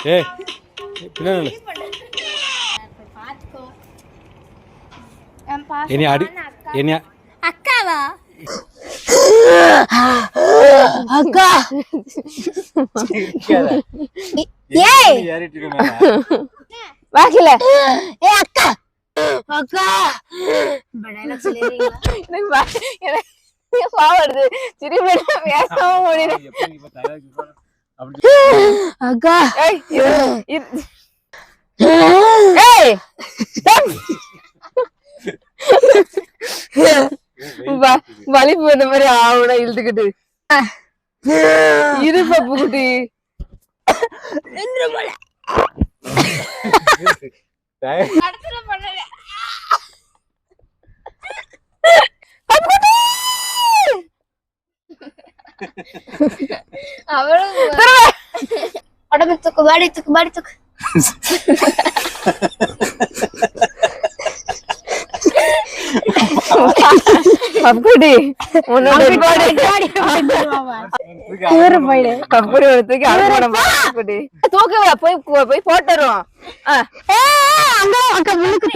ஏய் பின்னாடி என்னை அடி என்னை அக்காவா அக்கா ஏய் வாக்கில ஏ அக்கா அக்கா டயலாக் சொல்றீங்களா எனக்கு பாவடுது திரும்பி பேசவே முடியல அக்கா ஏய் வலி போன மாதிரி ஆவுட இழுத்துக்கிட்டு இரு பப்பு குட்டி உடம்பு தூக்கு பாடி தூக்கு பாடி தூக்கு பப்புடி உன்னோட தூக்க போய் போட்டுருவோம் அக்கா முழுக்க